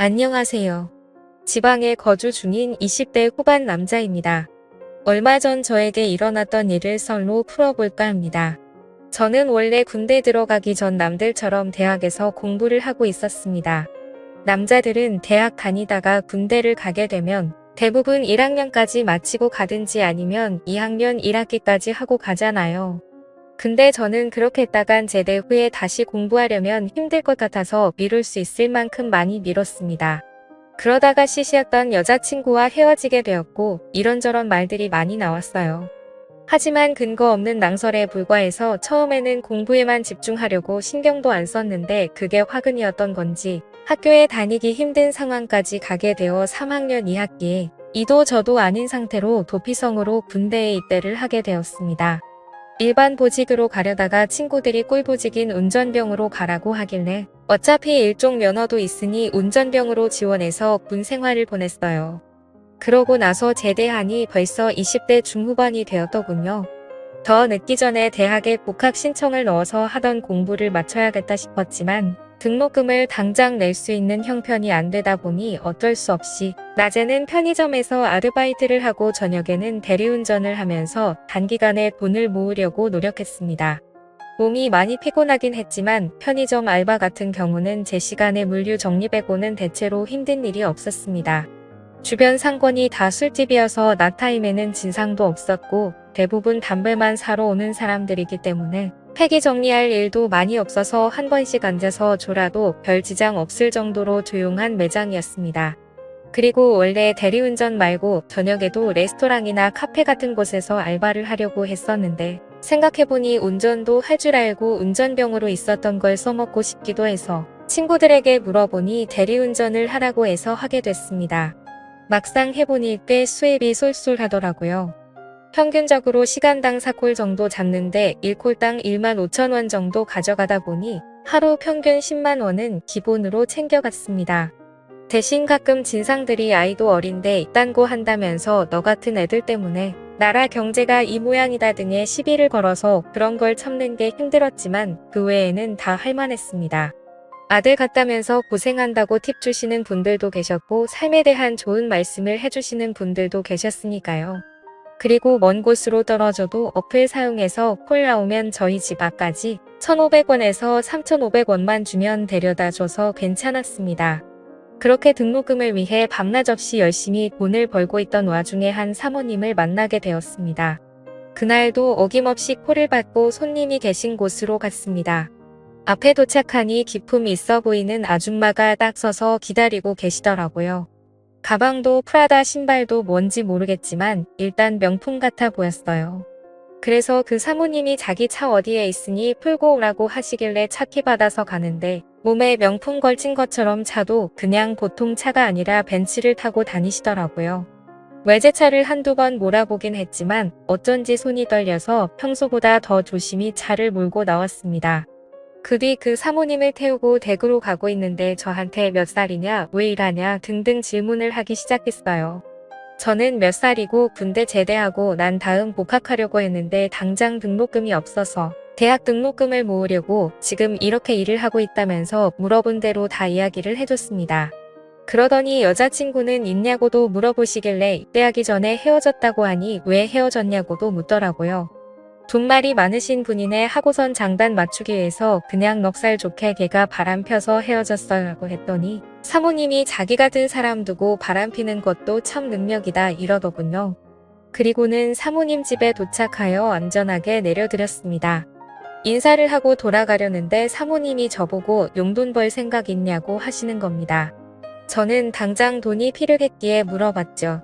안녕하세요. 지방에 거주 중인 20대 후반 남자입니다. 얼마 전 저에게 일어났던 일을 썰로 풀어볼까 합니다. 저는 원래 군대 들어가기 전 남들처럼 대학에서 공부를 하고 있었습니다. 남자들은 대학 다니다가 군대를 가게 되면 대부분 1학년까지 마치고 가든지 아니면 2학년 1학기까지 하고 가잖아요. 근데 저는 그렇게 했다간 제대 후에 다시 공부하려면 힘들 것 같아서 미룰 수 있을 만큼 많이 미뤘습니다. 그러다가 시시했던 여자친구와 헤어지게 되었고 이런저런 말들이 많이 나왔어요. 하지만 근거 없는 낭설에 불과해서 처음에는 공부에만 집중하려고 신경도 안 썼는데 그게 화근이었던 건지 학교에 다니기 힘든 상황까지 가게 되어 3학년 2학기에 이도 저도 아닌 상태로 도피성으로 군대에 입대를 하게 되었습니다. 일반 보직으로 가려다가 친구들이 꿀보직인 운전병으로 가라고 하길래 어차피 일종 면허도 있으니 운전병으로 지원해서 군 생활을 보냈어요. 그러고 나서 제대하니 벌써 20대 중후반이 되었더군요. 더 늦기 전에 대학에 복학 신청을 넣어서 하던 공부를 마쳐야겠다 싶었지만 등록금을 당장 낼 수 있는 형편이 안 되다 보니 어쩔 수 없이 낮에는 편의점에서 아르바이트를 하고 저녁에는 대리운전을 하면서 단기간에 돈을 모으려고 노력했습니다. 몸이 많이 피곤하긴 했지만 편의점 알바 같은 경우는 제 시간에 물류 정리 빼고는 대체로 힘든 일이 없었습니다. 주변 상권이 다 술집이어서 낮타임에는 진상도 없었고 대부분 담배만 사러 오는 사람들이기 때문에 폐기 정리할 일도 많이 없어서 한 번씩 앉아서 졸아도 별 지장 없을 정도로 조용한 매장이었습니다. 그리고 원래 대리운전 말고 저녁에도 레스토랑이나 카페 같은 곳에서 알바를 하려고 했었는데 생각해보니 운전도 할 줄 알고 운전병으로 있었던 걸 써먹고 싶기도 해서 친구들에게 물어보니 대리운전을 하라고 해서 하게 됐습니다. 막상 해보니 꽤 수입이 쏠쏠하더라고요. 평균적으로 시간당 4콜 정도 잡는데 1콜당 15,000원 정도 가져가다 보니 하루 평균 10만 원은 기본으로 챙겨갔습니다. 대신 가끔 진상들이 아이도 어린데 딴 거 한다면서 너 같은 애들 때문에 나라 경제가 이 모양이다 등의 시비를 걸어서 그런 걸 참는 게 힘들었지만 그 외에는 다 할만했습니다. 아들 같다면서 고생한다고 팁 주시는 분들도 계셨고 삶에 대한 좋은 말씀을 해주시는 분들도 계셨으니까요. 그리고 먼 곳으로 떨어져도 어플 사용해서 콜 나오면 저희 집 앞까지 1,500원에서 3,500원만 주면 데려다 줘서 괜찮았습니다. 그렇게 등록금을 위해 밤낮 없이 열심히 돈을 벌고 있던 와중에 한 사모님을 만나게 되었습니다. 그날도 어김없이 콜을 받고 손님이 계신 곳으로 갔습니다. 앞에 도착하니 기품이 있어 보이는 아줌마가 딱 서서 기다리고 계시더라고요. 가방도 프라다 신발도 뭔지 모르겠지만 일단 명품 같아 보였어요. 그래서 그 사모님이 자기 차 어디에 있으니 풀고 오라고 하시길래 차키 받아서 가는데 몸에 명품 걸친 것처럼 차도 그냥 보통 차가 아니라 벤츠를 타고 다니시더라고요. 외제차를 한두 번 몰아보긴 했지만 어쩐지 손이 떨려서 평소보다 더 조심히 차를 몰고 나왔습니다. 그 뒤 그 사모님을 태우고 댁으로 가고 있는데 저한테 몇 살이냐, 왜 일하냐 등등 질문을 하기 시작했어요. 저는 몇 살이고 군대 제대하고 난 다음 복학하려고 했는데 당장 등록금이 없어서 대학 등록금을 모으려고 지금 이렇게 일을 하고 있다면서 물어본 대로 다 이야기를 해줬습니다. 그러더니 여자친구는 있냐고도 물어보시길래 입대하기 전에 헤어졌다고 하니 왜 헤어졌냐고도 묻더라고요. 돈말이 많으신 분이네 하고선 장단 맞추기 위해서 그냥 넉살 좋게 걔가 바람 펴서 헤어졌어요 라고 했더니 사모님이 자기 같은 사람 두고 바람 피는 것도 참 능력이다 이러더군요. 그리고는 사모님 집에 도착하여 안전하게 내려드렸습니다. 인사를 하고 돌아가려는데 사모님이 저보고 용돈 벌 생각 있냐고 하시는 겁니다. 저는 당장 돈이 필요했기에 물어봤죠.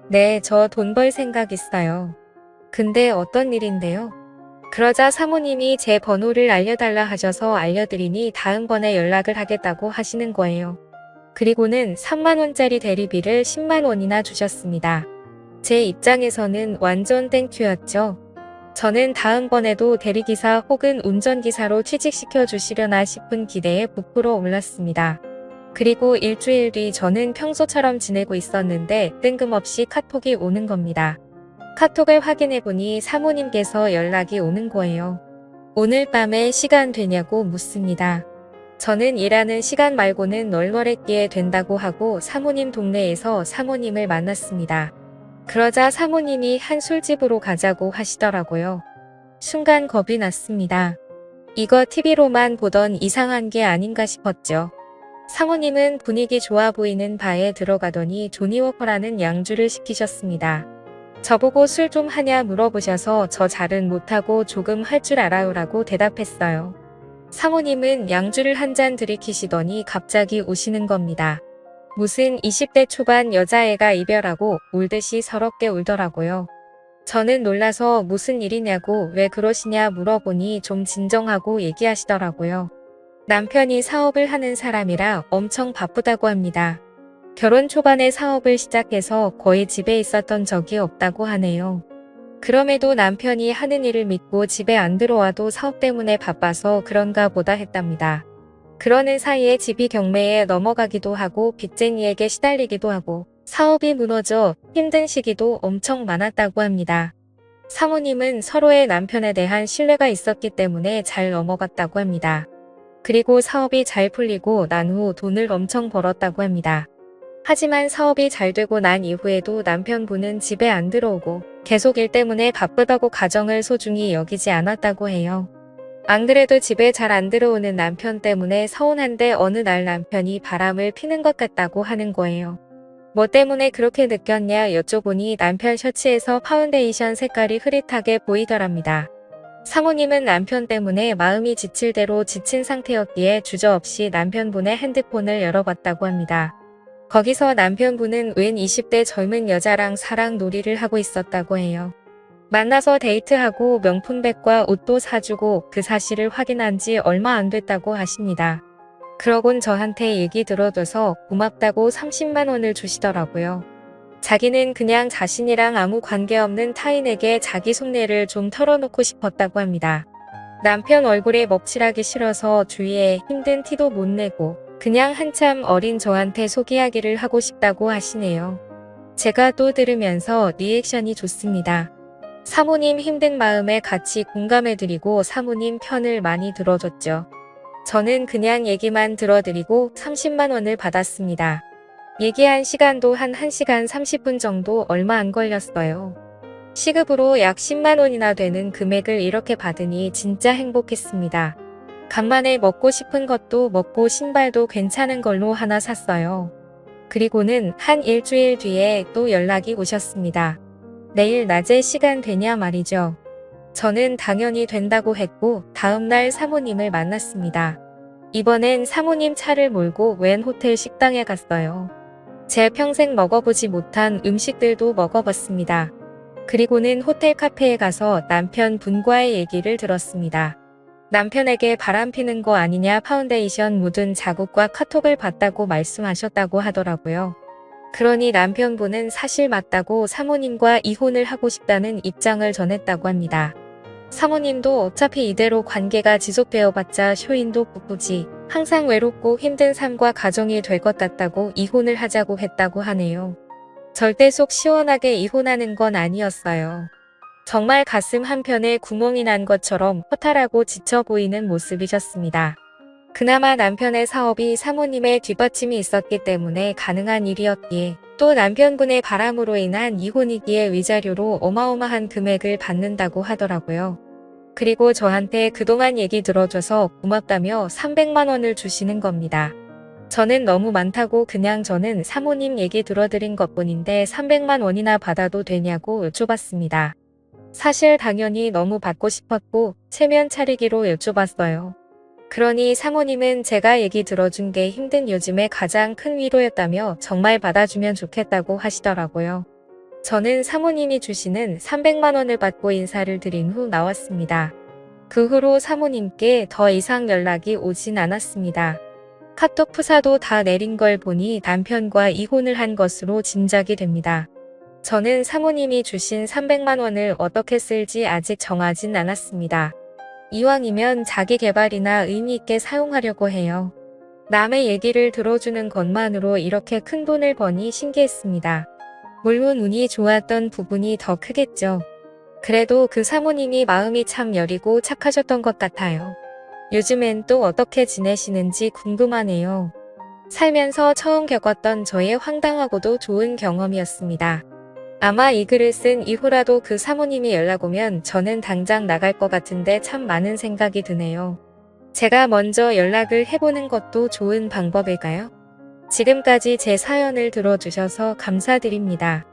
네, 저 돈 벌 생각 있어요. 근데 어떤 일인데요? 그러자 사모님이 제 번호를 알려달라 하셔서 알려드리니 다음번에 연락을 하겠다고 하시는 거예요. 그리고는 3만원짜리 대리비를 10만원이나 주셨습니다. 제 입장에서는 완전 땡큐였죠. 저는 다음번에도 대리기사 혹은 운전기사로 취직시켜 주시려나 싶은 기대에 부풀어 올랐습니다. 그리고 일주일 뒤 저는 평소처럼 지내고 있었는데 뜬금없이 카톡이 오는 겁니다. 카톡을 확인해보니 사모님께서 연락이 오는 거예요. 오늘 밤에 시간 되냐고 묻습니다. 저는 일하는 시간 말고는 널널했기에 된다고 하고 사모님 동네에서 사모님을 만났습니다. 그러자 사모님이 한 술집으로 가자고 하시더라고요. 순간 겁이 났습니다. 이거 TV로만 보던 이상한 게 아닌가 싶었죠. 사모님은 분위기 좋아 보이는 바에 들어가더니 조니워커라는 양주를 시키셨습니다. 저보고 술 좀 하냐 물어보셔서 저 잘은 못하고 조금 할 줄 알아요라고 대답했어요. 사모님은 양주를 한 잔 들이키시더니 갑자기 우시는 겁니다. 무슨 20대 초반 여자애가 이별하고 울듯이 서럽게 울더라고요. 저는 놀라서 무슨 일이냐고 왜 그러시냐 물어보니 좀 진정하고 얘기하시더라고요. 남편이 사업을 하는 사람이라 엄청 바쁘다고 합니다. 결혼 초반에 사업을 시작해서 거의 집에 있었던 적이 없다고 하네요. 그럼에도 남편이 하는 일을 믿고 집에 안 들어와도 사업 때문에 바빠서 그런가 보다 했답니다. 그러는 사이에 집이 경매에 넘어가기도 하고 빚쟁이에게 시달리기도 하고 사업이 무너져 힘든 시기도 엄청 많았다고 합니다. 사모님은 서로의 남편에 대한 신뢰가 있었기 때문에 잘 넘어갔다고 합니다. 그리고 사업이 잘 풀리고 난 후 돈을 엄청 벌었다고 합니다. 하지만 사업이 잘 되고 난 이후에도 남편분은 집에 안 들어오고 계속 일 때문에 바쁘다고 가정을 소중히 여기지 않았다고 해요. 안 그래도 집에 잘 안 들어오는 남편 때문에 서운한데 어느 날 남편이 바람을 피는 것 같다고 하는 거예요. 뭐 때문에 그렇게 느꼈냐 여쭤보니 남편 셔츠에서 파운데이션 색깔이 흐릿하게 보이더랍니다. 사모님은 남편 때문에 마음이 지칠 대로 지친 상태였기에 주저없이 남편분의 핸드폰을 열어봤다고 합니다. 거기서 남편분은 웬 20대 젊은 여자랑 사랑 놀이를 하고 있었다고 해요. 만나서 데이트하고 명품백과 옷도 사주고 그 사실을 확인한 지 얼마 안 됐다고 하십니다. 그러곤 저한테 얘기 들어줘서 고맙다고 30만 원을 주시더라고요. 자기는 그냥 자신이랑 아무 관계없는 타인에게 자기 속내를 좀 털어놓고 싶었다고 합니다. 남편 얼굴에 먹칠하기 싫어서 주위에 힘든 티도 못 내고 그냥 한참 어린 저한테 소개하기를 하고 싶다고 하시네요. 제가 또 들으면서 리액션이 좋습니다. 사모님 힘든 마음에 같이 공감해드리고 사모님 편을 많이 들어줬죠. 저는 그냥 얘기만 들어드리고 30만 원을 받았습니다. 얘기한 시간도 한 1시간 30분 정도 얼마 안 걸렸어요. 시급으로 약 10만 원이나 되는 금액을 이렇게 받으니 진짜 행복했습니다. 간만에 먹고 싶은 것도 먹고 신발도 괜찮은 걸로 하나 샀어요. 그리고는 한 일주일 뒤에 또 연락이 오셨습니다. 내일 낮에 시간 되냐 말이죠. 저는 당연히 된다고 했고 다음날 사모님을 만났습니다. 이번엔 사모님 차를 몰고 웬 호텔 식당에 갔어요. 제 평생 먹어보지 못한 음식들도 먹어봤습니다. 그리고는 호텔 카페에 가서 남편분과의 얘기를 들었습니다. 남편에게 바람피는 거 아니냐 파운데이션 묻은 자국과 카톡을 봤다고 말씀하셨다고 하더라고요. 그러니 남편분은 사실 맞다고 사모님과 이혼을 하고 싶다는 입장을 전했다고 합니다. 사모님도 어차피 이대로 관계가 지속되어봤자 쇼인도 부부지 항상 외롭고 힘든 삶과 가정이 될 것 같다고 이혼을 하자고 했다고 하네요. 절대 속 시원하게 이혼하는 건 아니었어요. 정말 가슴 한편에 구멍이 난 것처럼 허탈하고 지쳐 보이는 모습이셨습니다. 그나마 남편의 사업이 사모님의 뒷받침이 있었기 때문에 가능한 일이었기에 또 남편분의 바람으로 인한 이혼이기에 위자료로 어마어마한 금액을 받는다고 하더라고요. 그리고 저한테 그동안 얘기 들어줘서 고맙다며 300만 원을 주시는 겁니다. 저는 너무 많다고 그냥 저는 사모님 얘기 들어드린 것뿐인데 300만 원이나 받아도 되냐고 여쭤봤습니다. 사실 당연히 너무 받고 싶었고 체면 차리기로 여쭤봤어요. 그러니 사모님은 제가 얘기 들어준 게 힘든 요즘에 가장 큰 위로였다며 정말 받아주면 좋겠다고 하시더라고요. 저는 사모님이 주시는 300만 원을 받고 인사를 드린 후 나왔습니다. 그 후로 사모님께 더 이상 연락이 오진 않았습니다. 카톡 프사도 다 내린 걸 보니 남편과 이혼을 한 것으로 짐작이 됩니다. 저는 사모님이 주신 300만 원을 어떻게 쓸지 아직 정하진 않았습니다. 이왕이면 자기 개발이나 의미 있게 사용하려고 해요. 남의 얘기를 들어주는 것만으로 이렇게 큰 돈을 버니 신기했습니다. 물론 운이 좋았던 부분이 더 크겠죠. 그래도 그 사모님이 마음이 참 여리고 착하셨던 것 같아요. 요즘엔 또 어떻게 지내시는지 궁금하네요. 살면서 처음 겪었던 저의 황당하고도 좋은 경험이었습니다. 아마 이 글을 쓴 이후라도 그 사모님이 연락 오면 저는 당장 나갈 것 같은데 참 많은 생각이 드네요. 제가 먼저 연락을 해보는 것도 좋은 방법일까요? 지금까지 제 사연을 들어주셔서 감사드립니다.